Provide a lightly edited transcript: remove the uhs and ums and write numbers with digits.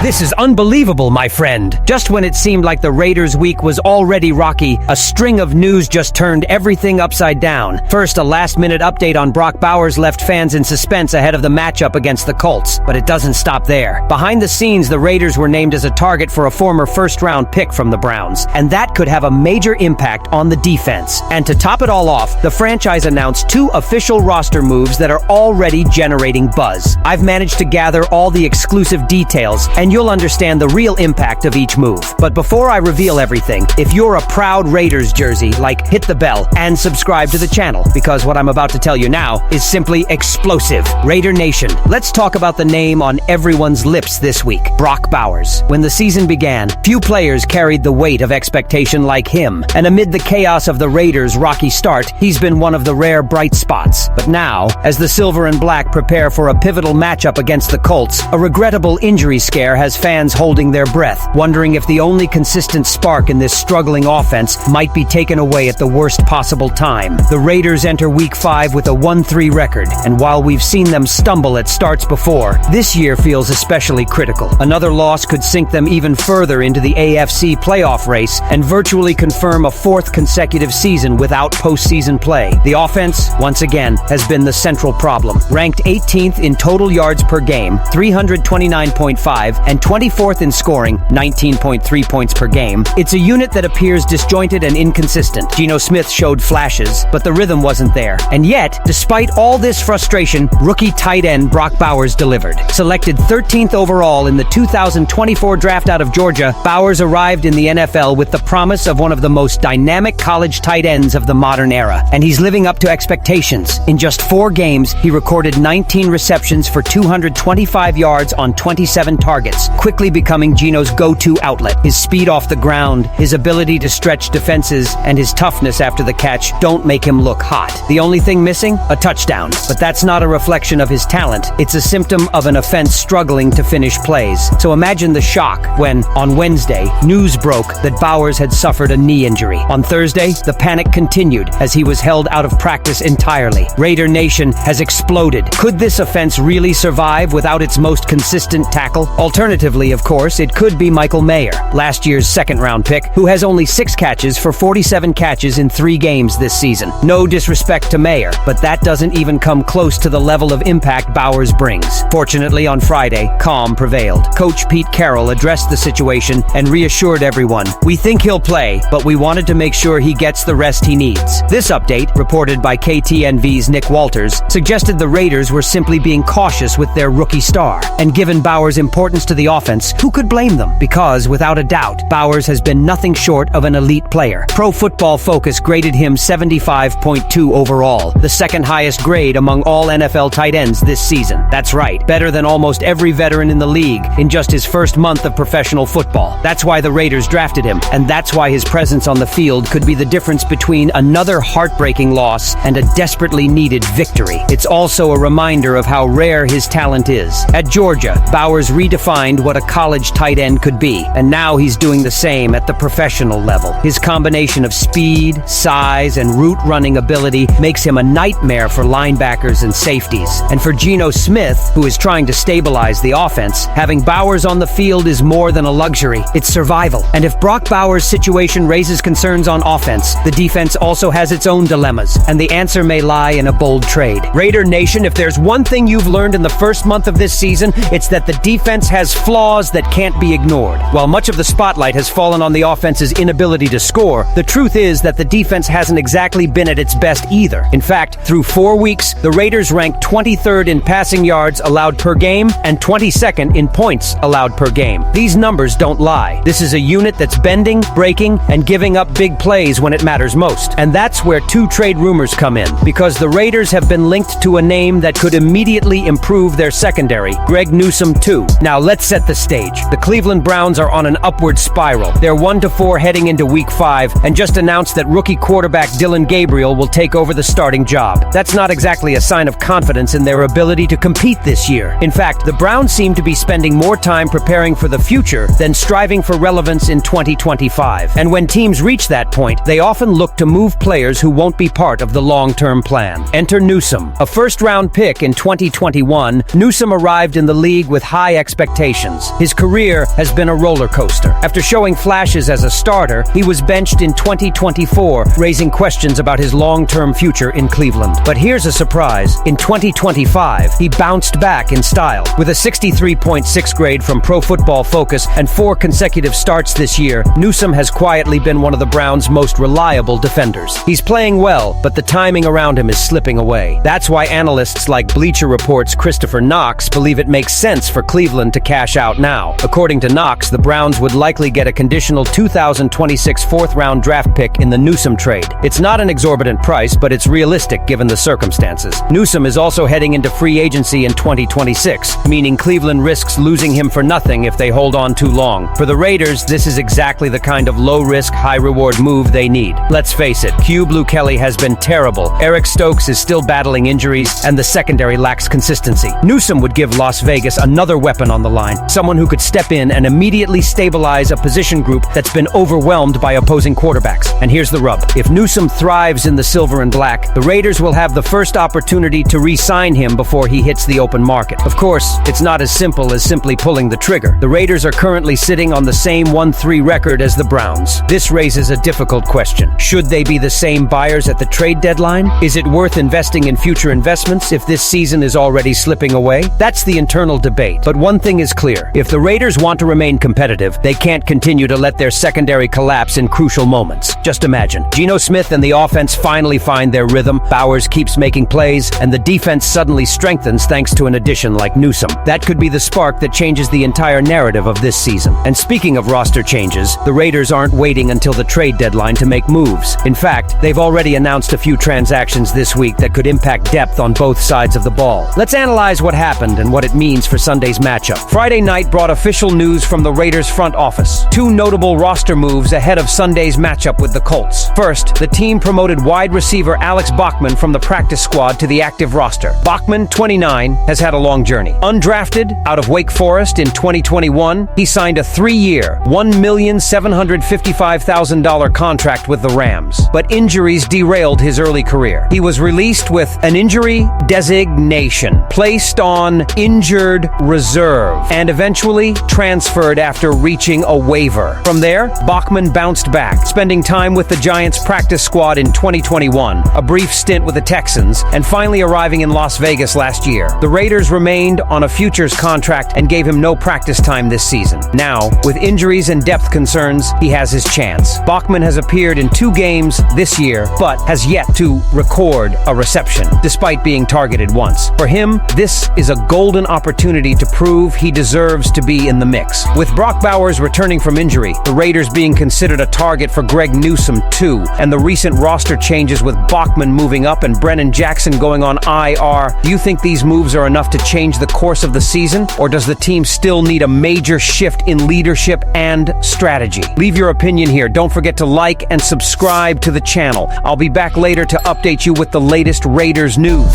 This is unbelievable, my friend. Just when it seemed like the Raiders' week was already rocky, a string of news just turned everything upside down. First, a last-minute update on Brock Bowers left fans in suspense ahead of the matchup against the Colts. But it doesn't stop there. Behind the scenes, the Raiders were named as a target for a former first-round pick from the Browns, and that could have a major impact on the defense. And to top it all off, the franchise announced 2 official roster moves that are already generating buzz. I've managed to gather all the exclusive details, and you'll understand the real impact of each move. But before I reveal everything, if you're a proud Raiders jersey, hit the bell and subscribe to the channel, because what I'm about to tell you now is simply explosive. Raider Nation, let's talk about the name on everyone's lips this week, Brock Bowers. When the season began, few players carried the weight of expectation like him, and amid the chaos of the Raiders' rocky start, he's been one of the rare bright spots. But now, as the Silver and Black prepare for a pivotal matchup against the Colts, a regrettable injury scare has fans holding their breath, wondering if the only consistent spark in this struggling offense might be taken away at the worst possible time. The Raiders enter Week 5 with a 1-3 record, and while we've seen them stumble at starts before, this year feels especially critical. Another loss could sink them even further into the AFC playoff race and virtually confirm a 4th consecutive season without postseason play. The offense, once again, has been the central problem. Ranked 18th in total yards per game, 329.5, and 24th in scoring, 19.3 points per game, it's a unit that appears disjointed and inconsistent. Geno Smith showed flashes, but the rhythm wasn't there. And yet, despite all this frustration, rookie tight end Brock Bowers delivered. Selected 13th overall in the 2024 draft out of Georgia, Bowers arrived in the NFL with the promise of one of the most dynamic college tight ends of the modern era. And he's living up to expectations. In just 4 games, he recorded 19 receptions for 225 yards on 27 targets, quickly becoming Geno's go-to outlet. His speed off the ground, his ability to stretch defenses, and his toughness after the catch don't make him look hot. The only thing missing? A touchdown. But that's not a reflection of his talent. It's a symptom of an offense struggling to finish plays. So imagine the shock when, on Wednesday, news broke that Bowers had suffered a knee injury. On Thursday, the panic continued as he was held out of practice entirely. Raider Nation has exploded. Could this offense really survive without its most consistent tackle? Alternatively, of course, it could be Michael Mayer, last year's second-round pick, who has only 6 catches for 47 catches in 3 games this season. No disrespect to Mayer, but that doesn't even come close to the level of impact Bowers brings. Fortunately, on Friday, calm prevailed. Coach Pete Carroll addressed the situation and reassured everyone, "We think he'll play, but we wanted to make sure he gets the rest he needs." This update, reported by KTNV's Nick Walters, suggested the Raiders were simply being cautious with their rookie star. And given Bowers' importance to the offense, who could blame them? Because, without a doubt, Bowers has been nothing short of an elite player. Pro Football Focus graded him 75.2 overall, the second highest grade among all NFL tight ends this season. That's right, better than almost every veteran in the league in just his first month of professional football. That's why the Raiders drafted him, and that's why his presence on the field could be the difference between another heartbreaking loss and a desperately needed victory. It's also a reminder of how rare his talent is. At Georgia, Bowers redefined what a college tight end could be, and now he's doing the same at the professional level. His combination of speed, size, and route running ability makes him a nightmare for linebackers and safeties. And for Geno Smith, who is trying to stabilize the offense, having Bowers on the field is more than a luxury. It's survival. And if Brock Bowers' situation raises concerns on offense, the defense also has its own dilemmas, and the answer may lie in a bold trade. Raider Nation, if there's one thing you've learned in the first month of this season, it's that the defense has flaws that can't be ignored. While much of the spotlight has fallen on the offense's inability to score, the truth is that the defense hasn't exactly been at its best either. In fact, through 4 weeks, the Raiders ranked 23rd in passing yards allowed per game and 22nd in points allowed per game. These numbers don't lie. This is a unit that's bending, breaking, and giving up big plays when it matters most. And that's where 2 trade rumors come in, because the Raiders have been linked to a name that could immediately improve their secondary, Greg Newsome too. Now let's set the stage. The Cleveland Browns are on an upward spiral. They're 1-4 heading into Week 5 and just announced that rookie quarterback Dillon Gabriel will take over the starting job. That's not exactly a sign of confidence in their ability to compete this year. In fact, the Browns seem to be spending more time preparing for the future than striving for relevance in 2025. And when teams reach that point, they often look to move players who won't be part of the long-term plan. Enter Newsome. A first-round pick in 2021, Newsome arrived in the league with high expectations. expectations. His career has been a roller coaster. After showing flashes as a starter, he was benched in 2024, raising questions about his long-term future in Cleveland. But here's a surprise. In 2025, he bounced back in style. With a 63.6 grade from Pro Football Focus and 4 consecutive starts this year, Newsome has quietly been one of the Browns' most reliable defenders. He's playing well, but the timing around him is slipping away. That's why analysts like Bleacher Report's Christopher Knox believe it makes sense for Cleveland to cash out now. According to Knox, the Browns would likely get a conditional 2026 fourth-round draft pick in the Newsome trade. It's not an exorbitant price, but it's realistic given the circumstances. Newsome is also heading into free agency in 2026, meaning Cleveland risks losing him for nothing if they hold on too long. For the Raiders, this is exactly the kind of low-risk, high-reward move they need. Let's face it, Q Blue Kelly has been terrible. Eric Stokes is still battling injuries, and the secondary lacks consistency. Newsome would give Las Vegas another weapon on the line, someone who could step in and immediately stabilize a position group that's been overwhelmed by opposing quarterbacks. And here's the rub. If Newsome thrives in the silver and black, the Raiders will have the first opportunity to re-sign him before he hits the open market. Of course, it's not as simple as simply pulling the trigger. The Raiders are currently sitting on the same 1-3 record as the Browns. This raises a difficult question. Should they be the same buyers at the trade deadline? Is it worth investing in future investments if this season is already slipping away? That's the internal debate. But one thing is clear. If the Raiders want to remain competitive, they can't continue to let their secondary collapse in crucial moments. Just imagine. Geno Smith and the offense finally find their rhythm, Bowers keeps making plays, and the defense suddenly strengthens thanks to an addition like Newsome. That could be the spark that changes the entire narrative of this season. And speaking of roster changes, the Raiders aren't waiting until the trade deadline to make moves. In fact, they've already announced a few transactions this week that could impact depth on both sides of the ball. Let's analyze what happened and what it means for Sunday's matchup. Friday night brought official news from the Raiders front office. 2 notable roster moves ahead of Sunday's matchup with the Colts. First, the team promoted wide receiver Alex Bachman from the practice squad to the active roster. Bachman, 29, has had a long journey. Undrafted, out of Wake Forest in 2021, he signed a 3-year, $1,755,000 contract with the Rams. But injuries derailed his early career. He was released with an injury designation, placed on injured reserve, and eventually transferred after reaching a waiver. From there, Bachman bounced back, spending time with the Giants practice squad in 2021, a brief stint with the Texans, and finally arriving in Las Vegas last year. The Raiders remained on a futures contract and gave him no practice time this season. Now, with injuries and depth concerns, he has his chance. Bachman has appeared in 2 games this year, but has yet to record a reception, despite being targeted once. For him, this is a golden opportunity to prove he deserves to be in the mix. With Brock Bowers returning from injury, the Raiders being considered a target for Greg Newsome too, and the recent roster changes with Bachman moving up and Brennan Jackson going on IR, do you think these moves are enough to change the course of the season? Or does the team still need a major shift in leadership and strategy? Leave your opinion here. Don't forget to like and subscribe to the channel. I'll be back later to update you with the latest Raiders news.